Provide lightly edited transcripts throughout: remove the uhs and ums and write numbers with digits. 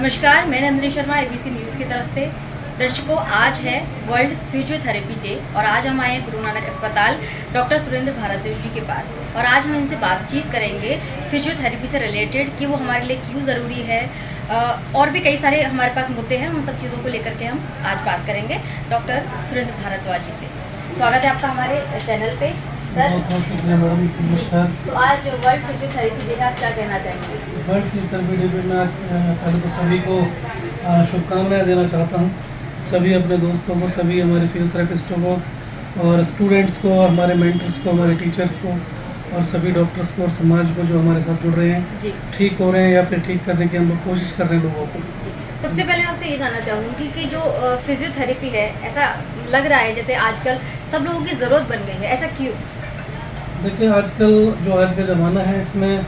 नमस्कार, मैं Nandini Sharma ABC news की तरफ से। दर्शकों, आज है वर्ल्ड फिजियोथेरेपी डे और आज हम आए हैं गुरु नानक अस्पताल डॉक्टर सुरेंद्र भारद्वाज जी के पास और आज हम इनसे बातचीत करेंगे फिजियोथेरेपी से रिलेटेड कि वो हमारे लिए क्यों ज़रूरी है। और भी कई सारे हमारे पास मुद्दे हैं, उन सब चीज़ों को लेकर के हम आज बात करेंगे डॉक्टर सुरेंद्र भारद्वाज जी से। स्वागत है आपका हमारे चैनल पे सर। बहुत शुक्रिया मैडम, नमस्कार। तो आज वर्ल्ड फिजियोथेरेपी डे है, आप क्या कहना चाहेंगे? वर्ल्ड फिजियोथेरेपी डे पे मैं पहले तो सभी को शुभकामनाएं देना चाहता हूँ, सभी अपने दोस्तों को, सभी हमारे फिजियोथेरेपिस्टों को और स्टूडेंट्स को, हमारे मेंटर्स को, हमारे टीचर्स को और सभी डॉक्टर्स को और समाज को जो हमारे साथ जुड़ रहे हैं, ठीक हो रहे हैं या फिर ठीक करने की हम लोग कोशिश कर रहे हैं लोगों को। सबसे पहले आपसे ये जानना चाहूँगी कि जो फिजियोथेरेपी है, ऐसा लग रहा है जैसे आजकल सब लोगों की ज़रूरत बन गई है, ऐसा क्यों? देखिए, आजकल जो आज का ज़माना है इसमें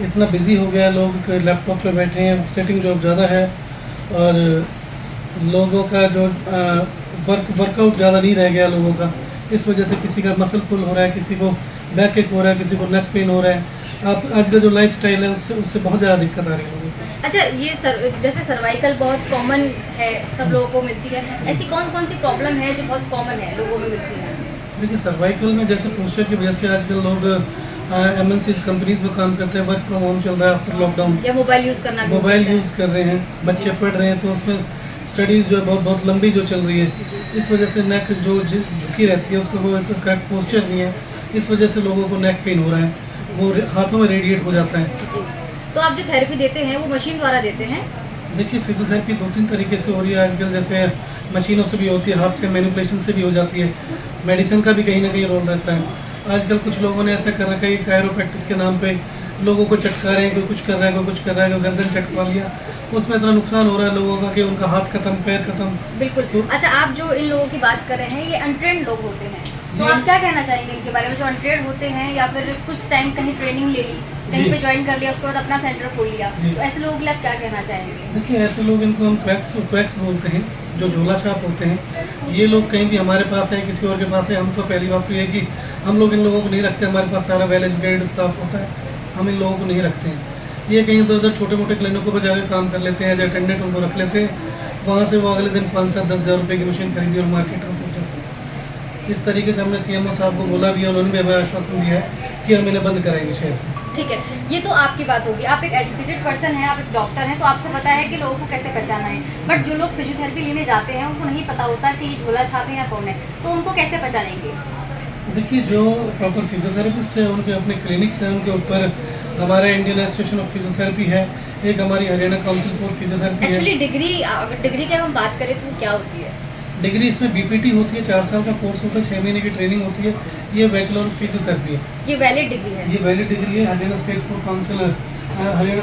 इतना बिजी हो गया, लोग लैपटॉप पे बैठे हैं, सेटिंग जॉब ज़्यादा है और लोगों का जो वर्कआउट ज़्यादा नहीं रह गया लोगों का। इस वजह से किसी का मसल पुल हो रहा है, किसी को बैक एक हो रहा है, किसी को नेक पेन हो रहा है। आप आज का जो लाइफस्टाइल है उससे बहुत ज़्यादा दिक्कत आ रही है लोगों को। अच्छा, ये जैसे सर्वाइकल बहुत कॉमन है, सब लोगों को मिलती है, ऐसी कौन कौन सी प्रॉब्लम है जो बहुत कॉमन है लोगों में मिलती है? देखिए, सर्वाइकल में जैसे पोस्चर की वजह से आजकल लोग MNCs कंपनीज में काम करते हैं, वर्क फ्रॉम होम चल रहा है आफ्टर लॉकडाउन, या मोबाइल यूज़ करना, मोबाइल यूज़ कर रहे हैं, बच्चे पढ़ रहे हैं, तो उसमें स्टडीज़ जो है बहुत लंबी जो चल रही है, इस वजह से नेक जो झुकी रहती है उसको वो करेक्ट पोस्चर नहीं है, इस वजह से लोगों को नेक पेन हो रहा है, वो हाथों में रेडिएट हो जाता है। तो आप जो थेरेपी देते हैं वो मशीन द्वारा देते हैं? देखिए, फिजियोथेरेपी 2-3 तरीके से हो रही है आजकल, जैसे मशीनों से भी होती है, हाथ से मैनिपुलेशन से भी हो जाती है, मेडिसिन का भी कहीं ना कहीं रोल रहता है। आजकल कुछ लोगों ने ऐसा कर रखा है कि कायरोप्रैक्टिस के नाम पे लोगों को चटका रहे हैं, कोई कुछ कर रहा है, कोई कुछ कर रहा है, कोई गर्दन चटका लिया, उसमें इतना नुकसान हो रहा है लोगों का कि उनका हाथ खत्म, पैर खत्म। बिल्कुल। तो अच्छा, आप जो इन लोगों की बात कर रहे हैं, ये अनट्रेन्ड लोग होते हैं, तो आप क्या कहना चाहेंगे इनके बारे में, जो अनट्रेन्ड होते हैं या फिर कुछ टाइम कहीं ट्रेनिंग ले ली, कहीं पे ज्वाइन कर लिया, उसके बाद अपना सेंटर खोल लिया, तो ऐसे लोगों के लिए आप क्या कहना चाहेंगे? देखिए, ऐसे लोग, इनको हम क्वैक्स बोलते हैं, जो झोला छाप होते हैं। ये लोग कहीं भी हमारे पास है, किसी और के पास है, हम तो पहली बात तो ये कि हम लोग इन लोगों को नहीं रखते, हमारे पास सारा वेल एजुकेटेड स्टाफ होता है, हम इन लोगों को नहीं रखते हैं। ये कहीं इधर उधर छोटे मोटे क्लिनिकों पर जाकर काम कर लेते हैं, एज अटेंडेंट उनको रख लेते हैं, वहाँ से वो अगले दिन 5-7-10 हज़ार रुपये की मशीन खरीदी और मार्केट में पहुँच जाते हैं। इस तरीके से हमने CMO साहब को बोला भी है, उन्होंने भी हमें आश्वासन दिया है कि हम इन्हें बंद कराएंगे शहर से। ठीक है, ये तो आपकी बात होगी, आप एक एजुकेटेड पर्सन हैं, आप एक डॉक्टर हैं, तो आपको पता है कि लोगों को कैसे पहचाना है। बट जो लोग फिजियोथेरेपी लेने जाते हैं उनको नहीं पता होता कि ये झोला छाप है या कौन है, तो उनको कैसे पहचानेंगे? देखिए, जो प्रॉपर फिजियोथेरेपिस्ट है उनके अपने क्लिनिक्स हैं, उनके ऊपर हमारा इंडियन एसोसिएशन ऑफ फिजियोथेरेपी है, एक हमारी हरियाणा काउंसिल फॉर फिजियोथेरेपी है। एक्चुअली डिग्री की हम बात करें तो क्या होती है? डिग्री इसमें BPT होती है, 4 साल का कोर्स होता है, 6 महीने की ट्रेनिंग होती है। ये बैचलर ऑफ फिजियोथेरेपी है, ये वैलिड डिग्री है? ये वैलिड डिग्री है। Haryana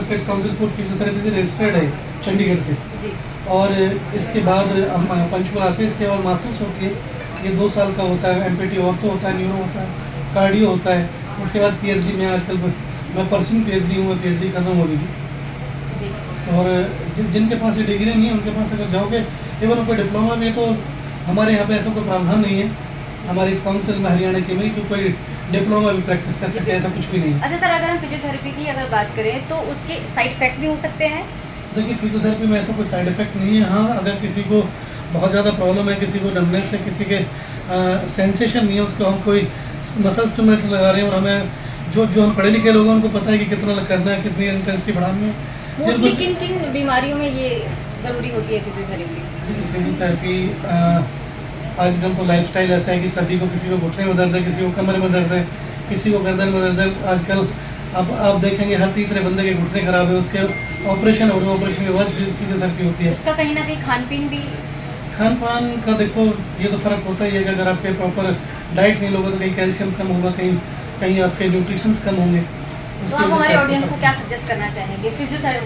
state council for physiotherapy से रजिस्टर्ड है चंडीगढ़ से जी। और इसके बाद पंचकुला से इसके बाद मास्टर्स होती है, ये 2 साल का होता है। MPT और तो होता है, न्यूरो होता है, कार्डियो होता है। उसके बाद PhD में आजकल मैं परसों PhD हूँ, मैं PhD खत्म हो गई। और जिनके पास ये डिग्री नहीं है उनके पास अगर जाओगे, इवन कोई डिप्लोमा में, तो हमारे यहाँ पे ऐसा कोई प्रावधान नहीं है हमारी इस काउंसिल में हरियाणा की में कि कोई डिप्लोमा भी प्रैक्टिस कर सके, ऐसा कुछ भी नहीं है। अच्छा सर, अगर हम फिजियोथेरेपी की अगर बात करें तो उसके साइड इफेक्ट भी हो सकते हैं? देखिए, फिजियोथेरेपी में ऐसा कोई साइड इफेक्ट नहीं है। हाँ, अगर किसी को बहुत ज़्यादा प्रॉब्लम है, किसी को डमनेस है, किसी के सेंसेशन नहीं है, उसको हम कोई मसल स्टिमुलेटर लगा रहे हैं और हमें जो हम पढ़े लिखे लोग हैं उनको पता है कि कितना करना है, कितनी इंटेंसिटी बढ़ानी है। मोस्टली किन किन बीमारियों में ये ज़रूरी होती है फिजियोथेरेपी? देखिए, फिजियोथेरेपी आजकल तो लाइफस्टाइल ऐसा है कि सभी को, किसी को घुटने में दर्द है, किसी को कमर में दर्द है, किसी को गर्दन में दर्द है। आजकल अब आप देखेंगे हर तीसरे बंदे के घुटने खराब है, उसके ऑपरेशन हो रहे हैं, ऑपरेशन के बाद फिजियोथेरेपी होती है। उसका कहीं ना कहीं खान पीन भी, खान पान का देखो, ये तो फ़र्क होता ही है कि अगर आपके प्रॉपर डाइट नहीं लोगे तो कहीं कैल्शियम कम होगा, कहीं आपके न्यूट्रिशंस कम होंगे। तो आप हमारे ऑडियंस को क्या सजेस्ट करना चाहेंगे?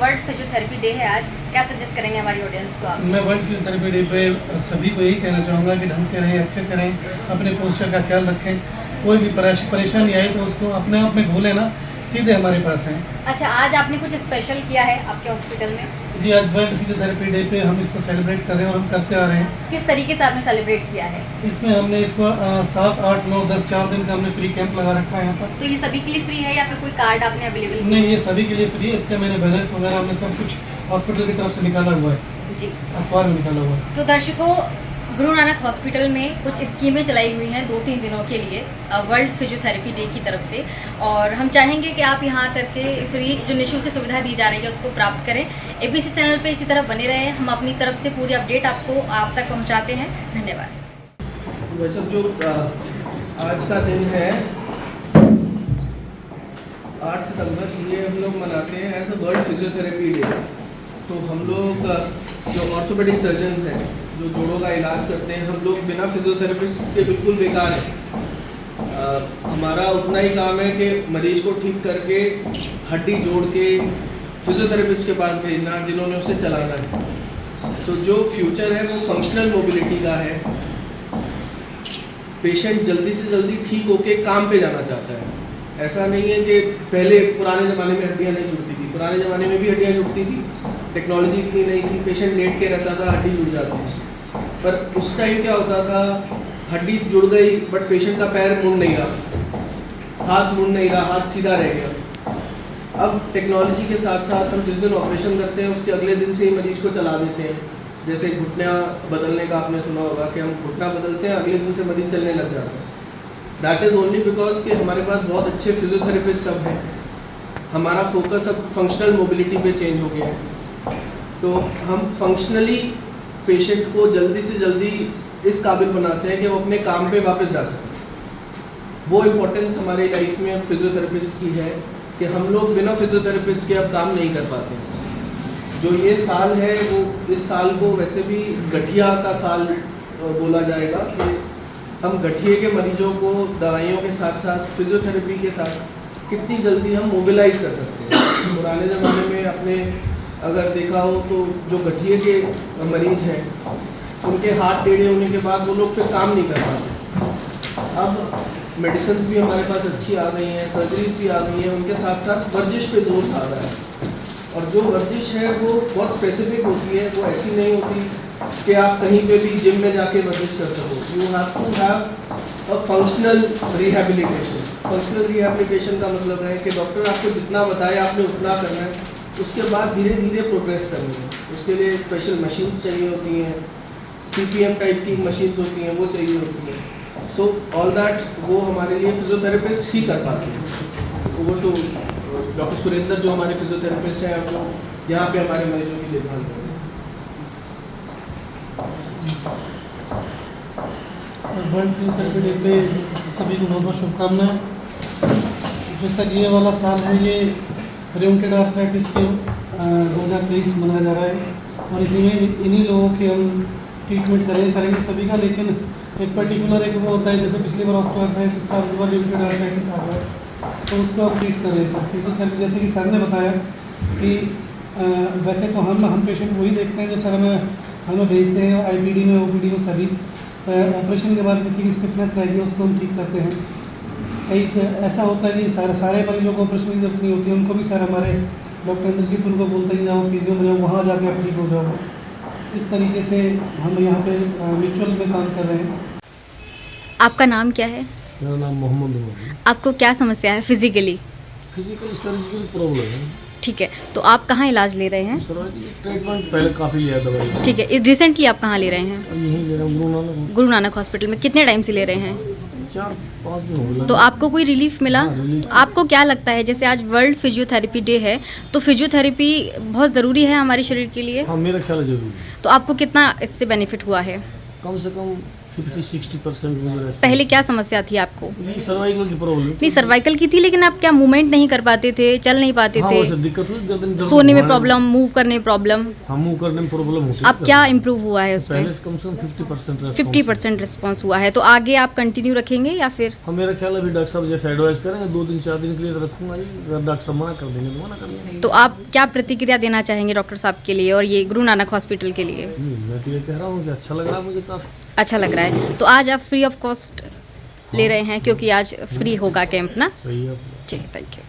वर्ल्ड फिजियोथेरेपी डे है आज, क्या सजेस्ट करेंगे हमारी ऑडियंस को आप? मैं वर्ल्ड फिजियोथेरेपी डे पे सभी को यही कहना चाहूँगा कि ढंग से रहें, अच्छे से रहें, अपने पोस्चर का ख्याल रखें। कोई भी परेशानी आए तो उसको अपने आप में घोलें ना सीधे हमारे पास हैं। अच्छा, आज आपने कुछ स्पेशल किया है आपके हॉस्पिटल में? जी, आज वर्ल्ड फिजियोथेरेपी डे पे हम इसको सेलिब्रेट कर रहे हैं और हम करते आ रहे हैं। किस तरीके से आपने सेलिब्रेट किया है? इसमें हमने इसको 7, 8, 9, 10 4 दिन का हमने फ्री कैंप लगा रखा है यहाँ पर। तो ये सभी के लिए फ्री है या फिर कोई कार्ड आपने अवेलेबल किया? नहीं, ये सभी के लिए फ्री है। इसका मैंने बैनर्स वगैरह हमने सब कुछ हॉस्पिटल की तरफ से निकाला हुआ है, जी, अखबार में निकाला हुआ है। तो दर्शकों, गुरु नानक हॉस्पिटल में कुछ स्कीमें चलाई हुई हैं 2-3 दिनों के लिए वर्ल्ड फिजियोथेरेपी डे की तरफ से, और हम चाहेंगे कि आप यहाँ करके फ्री जो निःशुल्क सुविधा दी जा रही है उसको प्राप्त करें। एबीसी चैनल पे इसी तरह बने रहें, हम अपनी तरफ से पूरी अपडेट आप तक पहुँचाते हैं। धन्यवाद। वैसे जो आज का दिन है 8 सितंबर, ये हम लोग मनाते हैं as a world physiotherapy day. तो हम लोग जो ऑर्थोपेडिक सर्जन्स हैं, जो जोड़ों का इलाज करते हैं, हम लोग बिना फिजियोथेरेपिस्ट के बिल्कुल बेकार हैं। हमारा उतना ही काम है कि मरीज को ठीक करके हड्डी जोड़ के फिजियोथेरेपिस्ट के पास भेजना जिन्होंने उसे चलाना है। सो जो फ्यूचर है वो फंक्शनल मोबिलिटी का है। पेशेंट जल्दी से जल्दी ठीक होके काम पे जाना चाहता है। ऐसा नहीं है कि पहले पुराने ज़माने में हड्डियाँ नहीं जुड़ती थी, पुराने ज़माने में भी हड्डियाँ जुड़ती थी, टेक्नोलॉजी इतनी नहीं थी, पेशेंट लेट के रहता था, हड्डी जुड़ जाती थी। पर उस टाइम क्या होता था, हड्डी जुड़ गई बट पेशेंट का पैर मुड़ नहीं रहा, हाथ मुड़ नहीं रहा, हाथ सीधा रह गया। अब टेक्नोलॉजी के साथ साथ हम जिस दिन ऑपरेशन करते हैं उसके अगले दिन से ही मरीज को चला देते हैं। जैसे घुटना बदलने का आपने सुना होगा कि हम घुटना बदलते हैं, अगले दिन से मरीज चलने लग जाता है। दैट इज़ ओनली बिकॉज कि हमारे पास बहुत अच्छे फिजियोथेरेपिस्ट सब हैं। हमारा फोकस अब फंक्शनल मोबिलिटी पे चेंज हो गया है। तो हम फंक्शनली पेशेंट को जल्दी से जल्दी इस काबिल बनाते हैं कि वो अपने काम पे वापस जा सकें। वो इम्पोर्टेंस हमारी लाइफ में फिजियोथेरेपिस्ट की है कि हम लोग बिना फिजियोथेरेपिस्ट के अब काम नहीं कर पाते। जो ये साल है वो इस साल को वैसे भी गठिया का साल बोला जाएगा कि हम गठिए के मरीजों को दवाइयों के साथ साथ फिजियोथेरेपी के साथ कितनी जल्दी हम मोबिलाइज कर सकते हैं। पुराने ज़माने में आपने अगर देखा हो तो जो गठिए के मरीज हैं उनके हाथ टेढ़े होने के बाद वो लोग फिर काम नहीं कर पाते। अब मेडिसिन भी हमारे पास अच्छी आ गई हैं, सर्जरीज भी आ गई हैं, उनके साथ साथ वर्जिश पे जोर आ रहा है। और जो वर्जिश है वो बहुत स्पेसिफिक होती है, वो ऐसी नहीं होती कि आप कहीं पे भी जिम में जाके वर्जिश कर सको। You have to have a functional rehabilitation. Functional rehabilitation का मतलब है कि डॉक्टर आपको जितना बताए आपने उतना करना है, उसके बाद धीरे धीरे प्रोग्रेस करनी है। उसके लिए स्पेशल मशीन्स चाहिए होती हैं, CPM टाइप की मशीन्स होती हैं, वो चाहिए होती हैं। सो ऑल दैट वो हमारे लिए फिजियोथेरेपिस्ट ही कर पाते हैं। वो तो डॉक्टर सुरेंद्र जो हमारे फिजियोथेरेपिस्ट हैं और जो यहाँ पे हमारे मरीजों की देखभाल कर रहे हैं। वर्ल्ड फिजियोथेरेपी डे पे सभी को बहुत बहुत शुभकामनाएं। जैसा कि ये वाला साल है, ये रियोमेटॉइड आर्थराइटिस के 2023 मनाया जा रहा है और इसी में इन्हीं लोगों के हम ट्रीटमेंट करेंगे सभी का। लेकिन एक पर्टिकुलर एक वो होता है, जैसे पिछली बार ऑस्टियोआर्थराइटिस था, अगली बार रियोमेटॉइड आर्थराइटिस आ गया, तो उसको आप ट्रीट कर रहे हैं फिजियोथेरेपी। जैसे कि सर ने बताया कि वैसे तो हम पेशेंट वही देखते हैं जो सर हमें भेजते हैं IPD में, OPD में। सभी ऑपरेशन के बाद किसी की स्टिफनेस रहेगी उसको हम ठीक करते हैं। कई ऐसा होता है कि सारे मरीजों को ऑपरेशन की जरूरत नहीं होती, उनको भी सर हमारे डॉक्टर इंद्रजीत उनको बोलते हैं कि जाओ फिजियो में जाओ, वहाँ जाके आप ठीक हो जाओ। इस तरीके से हम यहाँ पे म्यूचुअल में काम कर रहे हैं। आपका नाम क्या है? मेरा नाम मोहम्मद उमर है। आपको क्या समस्या है फिजिकली? फिजिकल सर्जिकल प्रॉब्लम है। ठीक है, तो आप कहाँ इलाज ले रहे हैं? ट्रीटमेंट पहले काफ़ी लिया दवाई। ठीक है, रिसेंटली आप कहाँ ले रहे हैं? यहीं ले रहा हूँ गुरु नानक हॉस्पिटल में। कितने टाइम से ले रहे हैं? 4-5 दिन हो गए। तो आपको कोई रिलीफ मिला? हाँ, रिलीफ। तो आपको क्या लगता है, जैसे आज वर्ल्ड फिजियोथेरेपी डे है, तो फिजियोथेरेपी बहुत ज़रूरी है हमारे शरीर के लिए? हाँ, मेरा ख्याल है जरूरी। तो आपको कितना इससे बेनिफिट हुआ है? कम से कम 50-60% मुझे पहले क्या समस्या थी आपको? ये सर्वाइकल की प्रॉब्लम। नहीं, सर्वाइकल की थी, लेकिन आप क्या मूवमेंट नहीं कर पाते थे, चल नहीं पाते हाँ, थे? वैसे दिक्कत हुई, गर्दन दर्द सोने में घुमाने प्रॉब्लम, मूव करने में प्रॉब्लम। हाँ, मूव करने में प्रॉब्लम होती है। अब क्या इम्प्रूव हुआ है उसमें? पहले से कम 50% 50% रिस्पॉन्स हुआ है। तो आगे आप कंटिन्यू रखेंगे या फिर? हाँ, मेरा ख्याल है अभी डॉक्टर साहब जैसे एडवाइस करेंगे 2 दिन 4 दिन के लिए तो रखूंगा ही। अगर डॉक्टर साहब मना कर देंगे तो मना कर देंगे। तो आप क्या प्रतिक्रिया देना चाहेंगे डॉक्टर साहब के लिए और ये गुरु नानक हॉस्पिटल के लिए? मैं तो ये कह रहा हूँ कि अच्छा लग रहा है मुझे काफ़ी। अच्छा लग रहा है। तो आज आप फ्री ऑफ कॉस्ट ले रहे हैं क्योंकि आज फ्री होगा कैंप ना? सही है। ठीक है, थैंक यू।